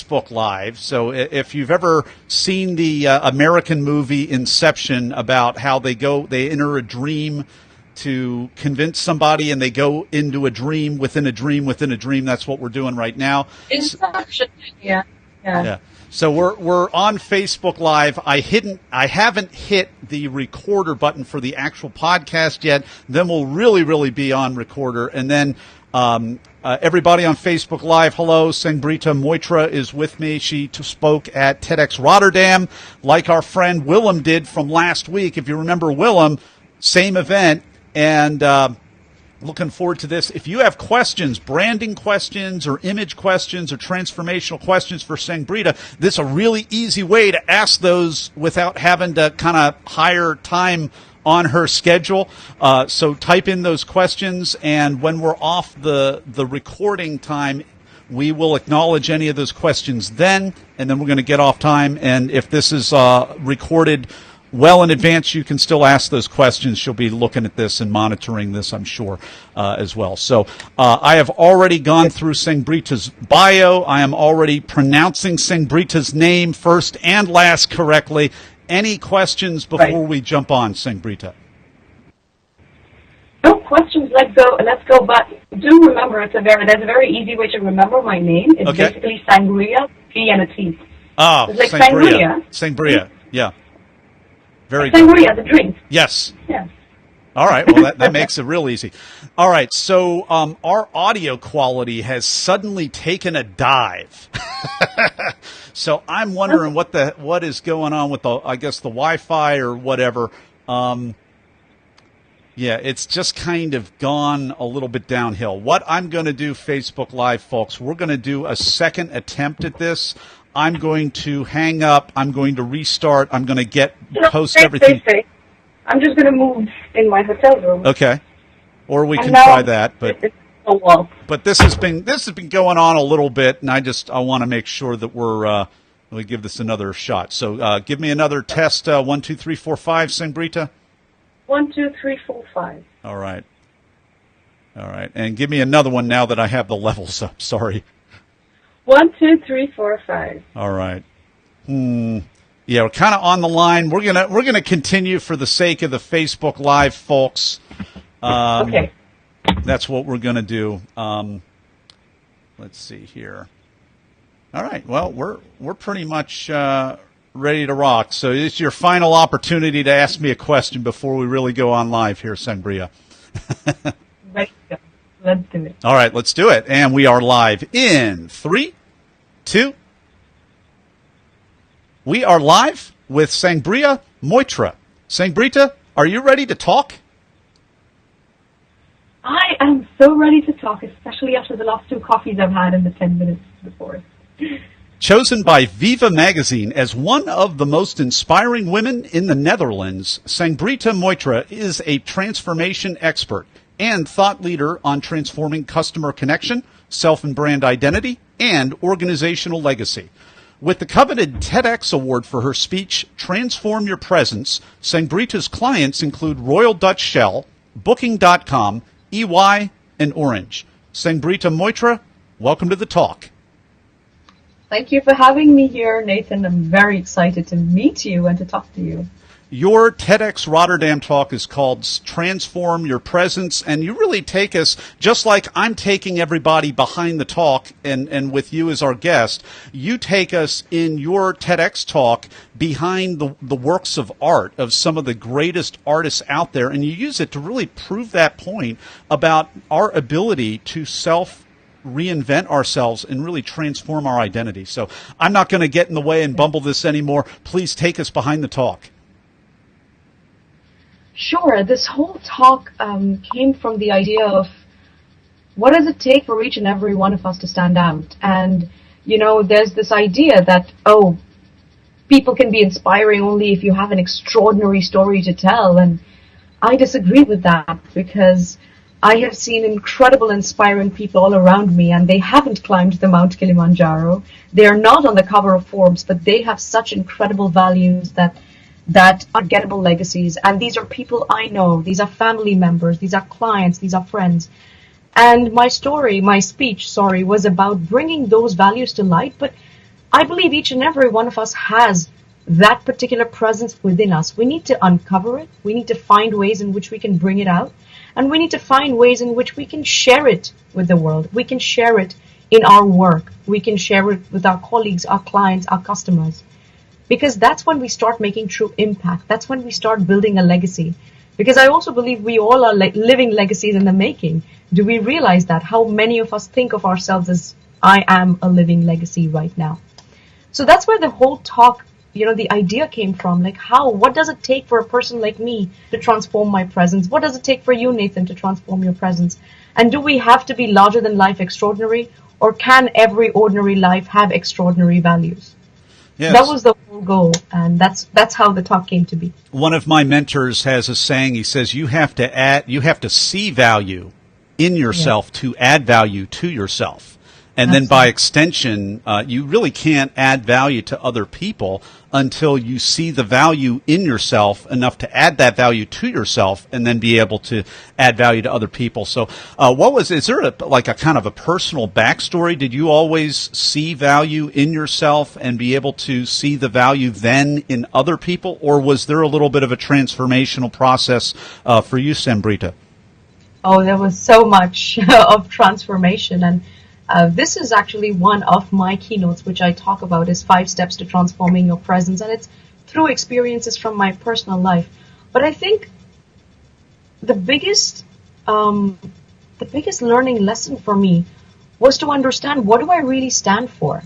Facebook Live. So if you've ever seen the American movie Inception about how they enter a dream to convince somebody, and they go into a dream within a dream within a dream. That's what we're doing right now. Inception, yeah. So we're on Facebook Live. I haven't hit the recorder button for the actual podcast yet. Then we'll really be on recorder, and then everybody on Facebook Live, hello. SangbreetaMoitra is with me. She spoke at TEDx Rotterdam, like our friend Willem did from last week. If you remember Willem, same event. And looking forward to this. If you have questions, branding questions or image questions or transformational questions for Sangbreta, this is a really easy way to ask those without having to kind of hire time on her schedule. So type in those questions, and when we're off the recording time, we will acknowledge any of those questions then, and then we're going to get off time. And if this is recorded well in advance, you can still ask those questions. She'll be looking at this and monitoring this, I'm sure, as well. So I have already gone through Sangbreta's bio. I am already pronouncing Sangbreta's name first and last correctly. Any questions before we jump on, Sangbreta? No questions. Let's go. But do remember, there's a very easy way to remember my name. It's basically Sangria, P and a T. Ah, it's like Sangria. Sangria, yeah. Very good. Sangria, the drink. Yes. Yeah. All right. Well, that makes it real easy. All right. So our audio quality has suddenly taken a dive. So I'm wondering what is going on with the Wi-Fi or whatever. Yeah, it's just kind of gone a little bit downhill. What I'm going to do, Facebook Live folks, we're going to do a second attempt at this. I'm going to hang up. I'm going to restart. I'm going to post everything. I'm just going to move in my hotel room. Okay. Or we can try that, but this has been going on a little bit, and I want to make sure that we give this another shot. So give me another test. 1, 2, 3, 4, 5, Sangbreta. 1, 2, 3, 4, 5. All right, and give me another one now that I have the levels up. Sorry. 1, 2, 3, 4, 5. All right. Yeah, we're kind of on the line. We're gonna continue for the sake of the Facebook Live folks. Okay. That's what we're gonna do. Let's see here. All right. Well, we're pretty much ready to rock. So it's your final opportunity to ask me a question before we really go on live here, Sangbreta. Let's do it. All right, let's do it. And we are live in 3, 2. We are live with SangbreetaMoitra. Sangbreta, are you ready to talk? I am so ready to talk, especially after the last 2 coffees I've had in the 10 minutes before. Chosen by Viva magazine as one of the most inspiring women in the Netherlands, SangbreetaMoitra is a transformation expert and thought leader on transforming customer connection, self and brand identity, and organizational legacy. With the coveted TEDx award for her speech, Transform Your Presence, Sangbreta's clients include Royal Dutch Shell, Booking.com, EY, and Orange. SangbreetaMoitra, welcome to the talk. Thank you for having me here, Nathan. I'm very excited to meet you and to talk to you. Your TEDx Rotterdam talk is called Transform Your Presence, and you really take us, just like I'm taking everybody behind the talk and with you as our guest, you take us in your TEDx talk behind the works of art of some of the greatest artists out there, and you use it to really prove that point about our ability to reinvent ourselves and really transform our identity. So I'm not going to get in the way and bumble this anymore. Please take us behind the talk. Sure. This whole talk came from the idea of what does it take for each and every one of us to stand out? And, there's this idea that, people can be inspiring only if you have an extraordinary story to tell. And I disagree with that, because I have seen incredible, inspiring people all around me, and they haven't climbed the Mount Kilimanjaro. They are not on the cover of Forbes, but they have such incredible values that are gettable legacies. And these are people I know. These are family members. These are clients. These are friends. And my speech was about bringing those values to light, but I believe each and every one of us has that particular presence within us. We need to uncover it. We need to find ways in which we can bring it out. And we need to find ways in which we can share it with the world. We can share it in our work. We can share it with our colleagues, our clients, our customers. Because that's when we start making true impact. That's when we start building a legacy. Because I also believe we all are living legacies in the making. Do we realize that? How many of us think of ourselves as, I am a living legacy right now? So that's where the whole talk, the idea came from. Like what does it take for a person like me to transform my presence? What does it take for you, Nathan, to transform your presence? And do we have to be larger than life extraordinary? Or can every ordinary life have extraordinary values? Yes. That was the whole goal, and that's how the talk came to be. One of my mentors has a saying. He says you have to see value in yourself to add value to yourself. And then by extension, you really can't add value to other people until you see the value in yourself enough to add that value to yourself and then be able to add value to other people. So is there a kind of a personal backstory? Did you always see value in yourself and be able to see the value then in other people? Or was there a little bit of a transformational process for you, Sangbrita? Oh, there was so much of transformation. And this is actually one of my keynotes, which I talk about, is 5 steps to transforming your presence. And it's through experiences from my personal life. But I think the biggest learning lesson for me was to understand, what do I really stand for?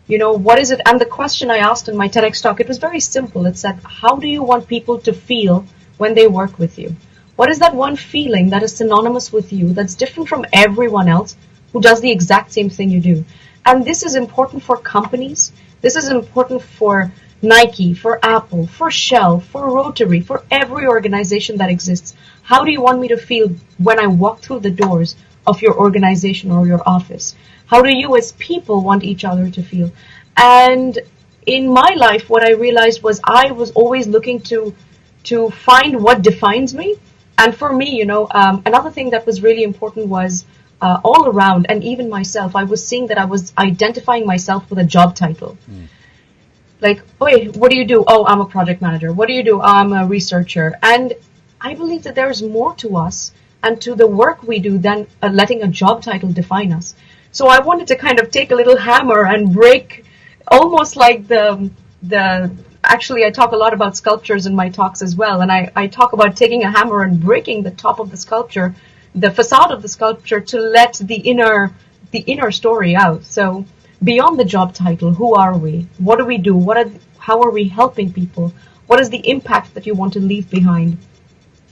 What is it? And the question I asked in my TEDx talk, it was very simple. It said, how do you want people to feel when they work with you? What is that one feeling that is synonymous with you, that's different from everyone else who does the exact same thing you do? And this is important for companies. This is important for Nike, for Apple, for Shell, for Rotary, for every organization that exists. How do you want me to feel when I walk through the doors of your organization or your office? How do you as people want each other to feel? And in my life, what I realized was I was always looking to find what defines me. And for me, another thing that was really important was all around, and even myself, I was seeing that I was identifying myself with a job title. Like, wait, what do you do? Oh, I'm a project manager. What do you do? I'm a researcher. And I believe that there's more to us and to the work we do than letting a job title define us. So I wanted to kind of take a little hammer and break, almost like actually I talk a lot about sculptures in my talks as well. And I talk about taking a hammer and breaking the top of the sculpture, the facade of the sculpture, to let the inner story out. So beyond the job title, who are we? What do we do? How are we helping people? What is the impact that you want to leave behind?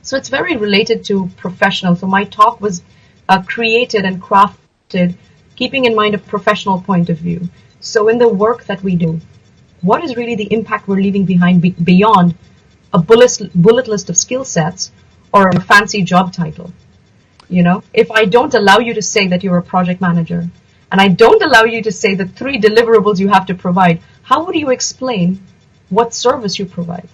So it's very related to professional. So my talk was created and crafted keeping in mind a professional point of view. So in the work that we do, what is really the impact we're leaving behind beyond a bullet list of skill sets or a fancy job title? If I don't allow you to say that you're a project manager, and I don't allow you to say the 3 deliverables you have to provide, how would you explain what service you provide?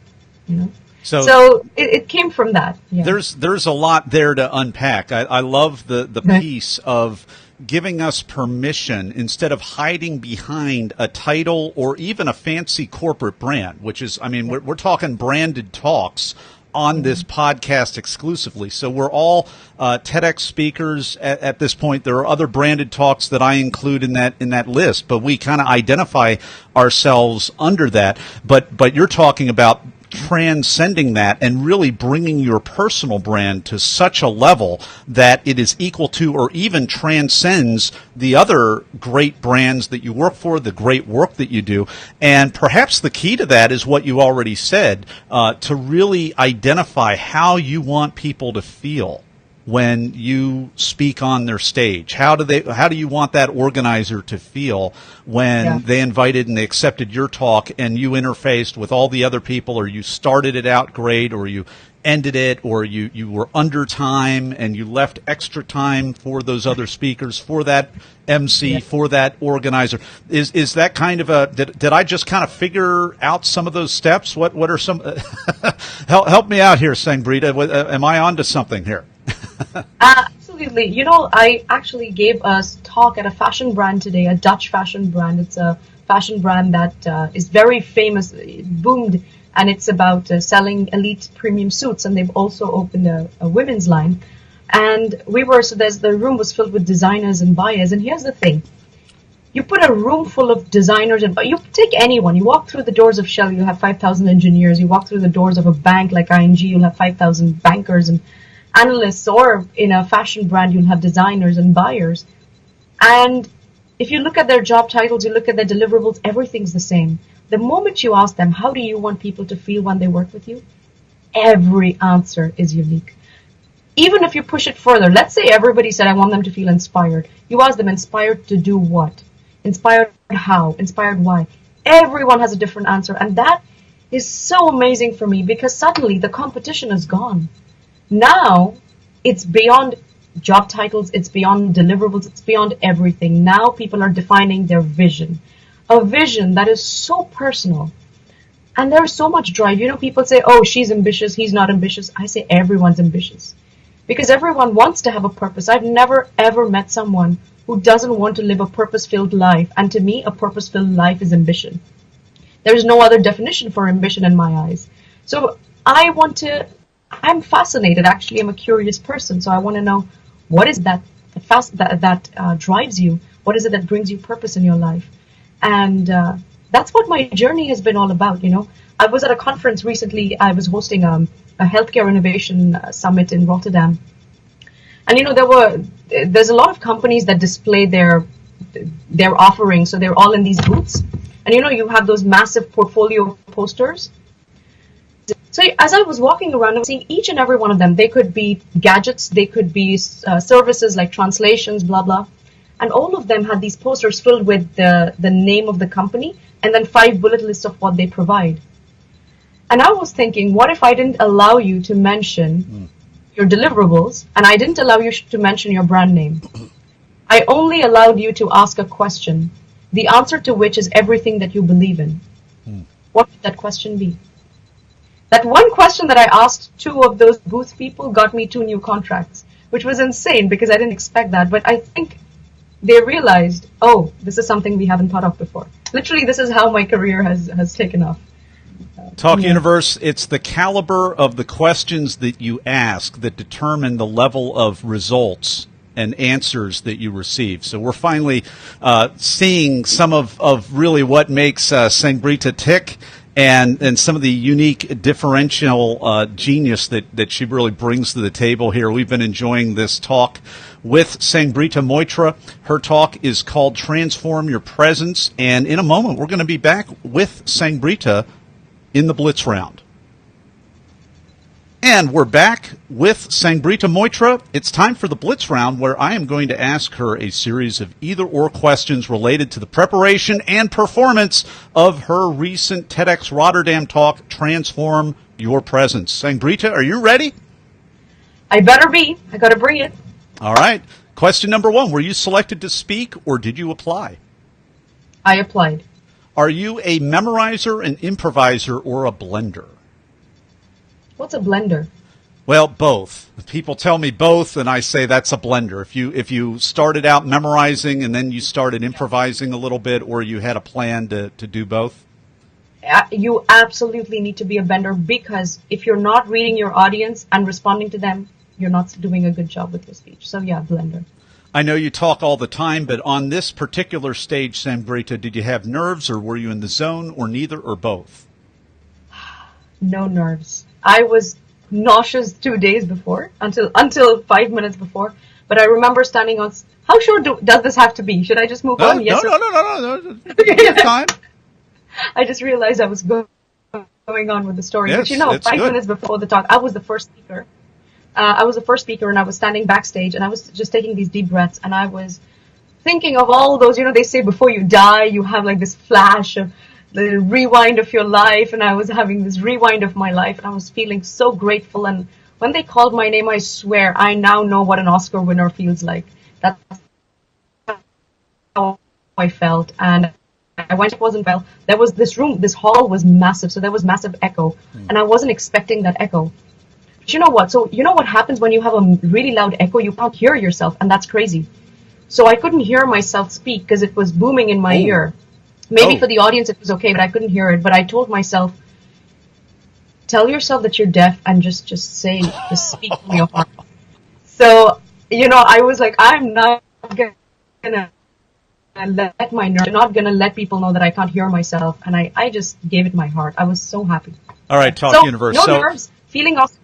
So it came from that. Yeah. There's a lot there to unpack. I love the piece of giving us permission instead of hiding behind a title or even a fancy corporate brand, which is, we're talking branded talks on this podcast exclusively. So we're all TEDx speakers at this point. There are other branded talks that I include in that list, but we kind of identify ourselves under that. But you're talking about transcending that and really bringing your personal brand to such a level that it is equal to or even transcends the other great brands that you work for, the great work that you do. And perhaps the key to that is what you already said, to really identify how you want people to feel when you speak on their stage. How do you want that organizer to feel when they invited and they accepted your talk and you interfaced with all the other people, or you started it out great, or you ended it, or you were under time and you left extra time for those other speakers, for that MC, for that organizer? Is that kind of did I just kind of figure out some of those steps? What are some help me out here, Sangbrita. Am I onto something here? Absolutely. I actually gave a talk at a fashion brand today, a Dutch fashion brand. It's a fashion brand that is very famous. It boomed, and it's about selling elite premium suits. And they've also opened a women's line. And the room was filled with designers and buyers. And here's the thing. You put a room full of designers, and you take anyone. You walk through the doors of Shell, you have 5,000 engineers. You walk through the doors of a bank like ING, you'll have 5,000 bankers and analysts. Or in a fashion brand, you'll have designers and buyers. And if you look at their job titles, you look at their deliverables, everything's the same. The moment you ask them, how do you want people to feel when they work with you? Every answer is unique. Even if you push it further, let's say everybody said, I want them to feel inspired. You ask them, inspired to do what? Inspired how? Inspired why? Everyone has a different answer. And that is so amazing for me, because suddenly the competition is gone. Now it's beyond job titles, it's beyond deliverables, it's beyond everything. Now people are defining their vision. A vision that is so personal. And there's so much drive. You know, people say, oh, she's ambitious, he's not ambitious. I say everyone's ambitious. Because everyone wants to have a purpose. I've never ever met someone who doesn't want to live a purpose-filled life. And to me, a purpose-filled life is ambition. There is no other definition for ambition in my eyes. So I'm fascinated, actually. I'm a curious person. So I want to know, what is that drives you? What is it that brings you purpose in your life? And that's what my journey has been all about, you know. I was at a conference recently. I was hosting a healthcare innovation summit in Rotterdam. And, you know, there's a lot of companies that display their offerings. So they're all in these booths. And, you know, you have those massive portfolio posters. So as I was walking around, I was seeing each and every one of them. They could be gadgets. They could be services like translations, blah, blah. And all of them had these posters filled with the name of the company and then 5 bullet lists of what they provide. And I was thinking, what if I didn't allow you to mention your deliverables, and I didn't allow you to mention your brand name? I only allowed you to ask a question, the answer to which is everything that you believe in. What would that question be? That one question that I asked 2 of those booth people got me 2 new contracts, which was insane because I didn't expect that. But I think they realized, oh, this is something we haven't thought of before. Literally, this is how my career has taken off. Talk Universe, it's the caliber of the questions that you ask that determine the level of results and answers that you receive. So we're finally seeing some of really what makes Sangbrita tick, and some of the unique differential genius that she really brings to the table here. We've been enjoying this talk with SangbreetaMoitra. Her talk is called Transform Your Presence, and in a moment we're going to be back with Sangbrita in the Blitz round. And we're back with SangbreetaMoitra. It's time for the Blitz round, where I am going to ask her a series of either-or questions related to the preparation and performance of her recent TEDx Rotterdam talk, Transform Your Presence. Sangbrita, are you ready? I better be. I got to bring it. All right. Question number 1, were you selected to speak or did you apply? I applied. Are you a memorizer, an improviser, or a blender? What's a blender? Well, both. People tell me both, and I say that's a blender. If you started out memorizing and then you started improvising a little bit, or you had a plan to do both? You absolutely need to be a blender, because if you're not reading your audience and responding to them, you're not doing a good job with your speech. So yeah, blender. I know you talk all the time, but on this particular stage, Sangbrita, did you have nerves, or were you in the zone, or neither, or both? No nerves. I was nauseous 2 days before, until 5 minutes before. But I remember standing on. How sure does this have to be? Should I just move on? Yes. No. Take time. I just realized I was going on with the story. Yes, but 5 minutes before the talk, I was the first speaker. And I was standing backstage, and I was just taking these deep breaths, and I was thinking of all those, they say before you die, you have like this flash of the rewind of your life, and I was having this rewind of my life, and I was feeling so grateful. And when they called my name, I swear, I now know what an Oscar winner feels like. That's how I felt. And I went, it wasn't well. There was this room, this hall was massive, so there was massive echo, and I wasn't expecting that echo. But you know what? So you know what happens when you have a really loud echo? You can't hear yourself, and that's crazy. So I couldn't hear myself speak because it was booming in my ear. Maybe for the audience it was okay, but I couldn't hear it. But I told myself, tell yourself that you're deaf and just speak from your heart. So, I was like, I'm not gonna let my nerves, I'm not gonna let people know that I can't hear myself, and I just gave it my heart. I was so happy. All right, Talk Universe. No nerves, feeling awesome.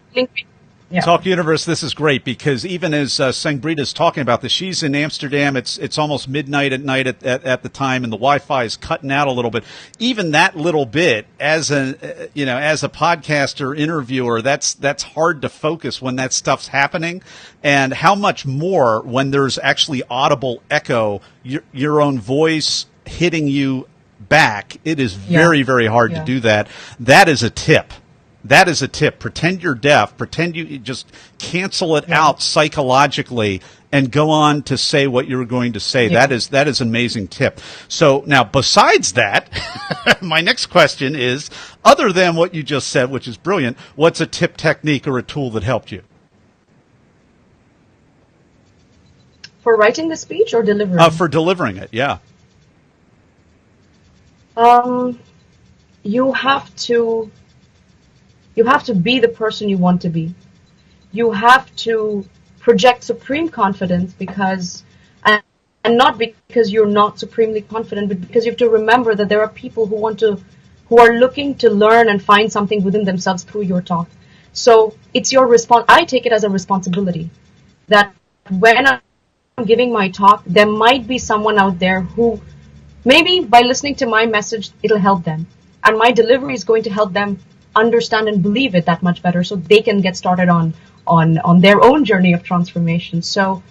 Yeah. Talk Universe, this is great because even as Sangbrita is talking about this, she's in Amsterdam. It's almost midnight at night at the time, and the Wi-Fi is cutting out a little bit. Even that little bit, as a podcaster interviewer, that's hard to focus when that stuff's happening, and how much more when there's actually audible echo, your own voice hitting you back. It is very, very hard to do that. That is a tip. That is a tip. Pretend you're deaf. Pretend you just cancel it out psychologically and go on to say what you're going to say. That is an amazing tip. So now, besides that, my next question is, other than what you just said, which is brilliant, what's a tip, technique, or a tool that helped you? For writing the speech or delivering? For delivering it, yeah. You have to be the person you want to be. You have to project supreme confidence and not because you're not supremely confident, but because you have to remember that there are people who are looking to learn and find something within themselves through your talk. So it's your I take it as a responsibility that when I'm giving my talk, there might be someone out there who maybe by listening to my message, it'll help them. And my delivery is going to help them understand and believe it that much better so they can get started on their own journey of transformation. So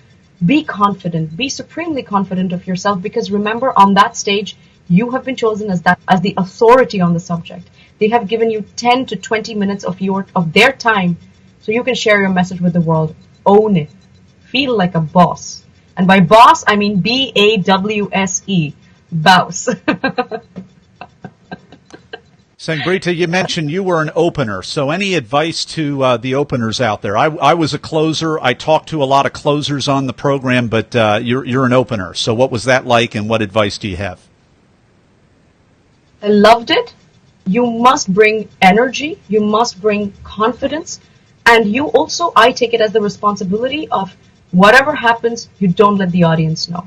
be confident, be supremely confident of yourself, because remember, on that stage, you have been chosen as the authority on the subject. They have given you 10 to 20 minutes of their time so you can share your message with the world. Own it. Feel like a boss. And by boss, I mean BAWSE. Bouse. Sangbrita, you mentioned you were an opener, so any advice to the openers out there? I was a closer. I talked to a lot of closers on the program, but you're an opener. So what was that like, and what advice do you have? I loved it. You must bring energy. You must bring confidence. And you also, I take it as the responsibility of whatever happens, you don't let the audience know.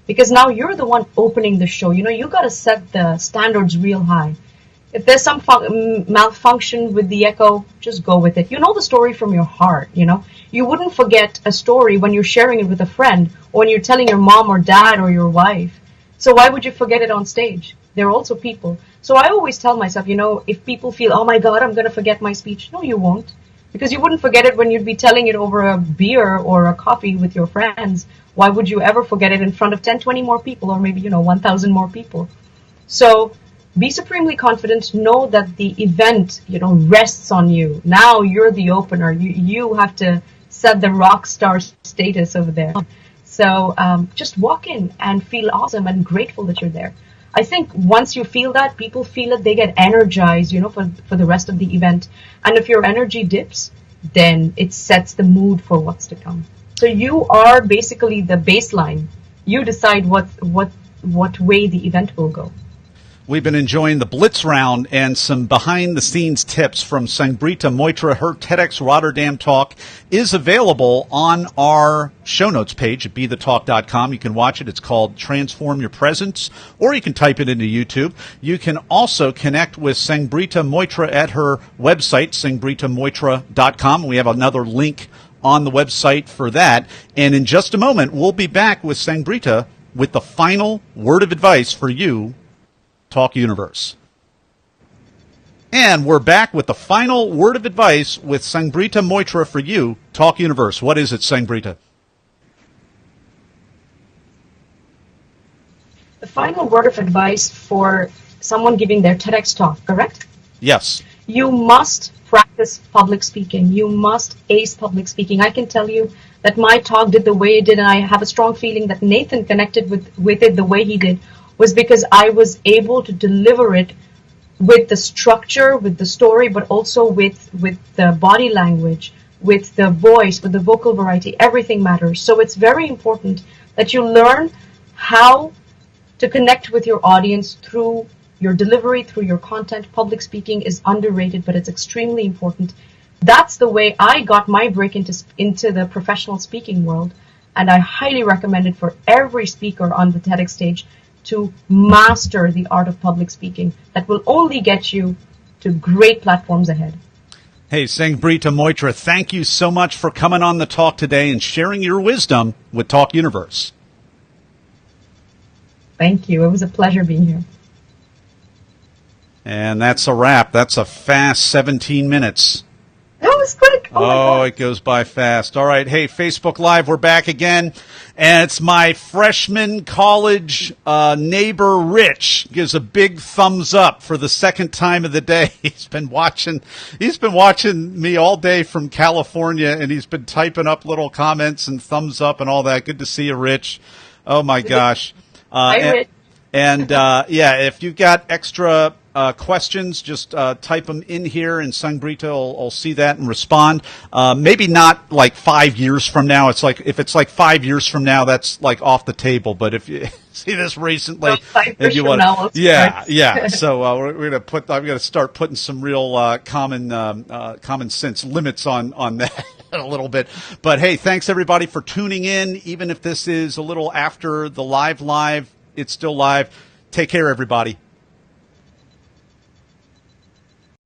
Because now you're the one opening the show. You got to set the standards real high. If there's some malfunction with the echo, just go with it. You know the story from your heart, You wouldn't forget a story when you're sharing it with a friend or when you're telling your mom or dad or your wife. So why would you forget it on stage? They're also people. So I always tell myself, if people feel, oh my God, I'm going to forget my speech. No, you won't. Because you wouldn't forget it when you'd be telling it over a beer or a coffee with your friends. Why would you ever forget it in front of 10, 20 more people or maybe, 1,000 more people? So be supremely confident. Know that the event, rests on you. Now you're the opener. You have to set the rock star status over there. So just walk in and feel awesome and grateful that you're there. I think once you feel that, people feel it, they get energized, for the rest of the event. And if your energy dips, then it sets the mood for what's to come. So you are basically the baseline. You decide what way the event will go. We've been enjoying the Blitz round and some behind-the-scenes tips from Sangbrita Moitra. Her TEDx Rotterdam talk is available on our show notes page at BeTheTalk.com. You can watch it. It's called Transform Your Presence, or you can type it into YouTube. You can also connect with Sangbrita Moitra at her website, SangbritaMoitra.com. We have another link on the website for that. And in just a moment, we'll be back with Sangbrita with the final word of advice for you, Talk Universe. And we're back with the final word of advice with Sangbrita Moitra for you, Talk Universe. What is it, Sangbrita? The final word of advice for someone giving their TEDx talk, correct? Yes. You must practice public speaking. You must ace public speaking. I can tell you that my talk did the way it did, and I have a strong feeling that Nathan connected with it the way he did, was because I was able to deliver it with the structure, with the story, but also with the body language, with the voice, with the vocal variety. Everything matters. So it's very important that you learn how to connect with your audience through your delivery, through your content. Public speaking is underrated, but it's extremely important. That's the way I got my break into the professional speaking world, and I highly recommend it for every speaker on the TEDx stage to master the art of public speaking. That will only get you to great platforms ahead. Hey, SangbreetaMoitra, thank you so much for coming on the talk today and sharing your wisdom with Talk Universe. Thank you. It was a pleasure being here. And that's a wrap. That's a fast 17 minutes. That was quick. Oh, it goes by fast. All right. Hey, Facebook Live, we're back again. And it's my freshman college neighbor, Rich, gives a big thumbs up for the second time of the day. He's been watching me all day from California, and he's been typing up little comments and thumbs up and all that. Good to see you, Rich. Oh, my gosh. Hi, Rich. Yeah, if you've got extra questions, just type them in here, and Sangbrita will see that and respond. Maybe not like 5 years from now. It's like, if it's like 5 years from now, that's like off the table. But if you see this recently, if you want, yeah. So I'm gonna start putting some real common sense limits on that a little bit. But hey, thanks everybody for tuning in. Even if this is a little after the live, it's still live. Take care, everybody.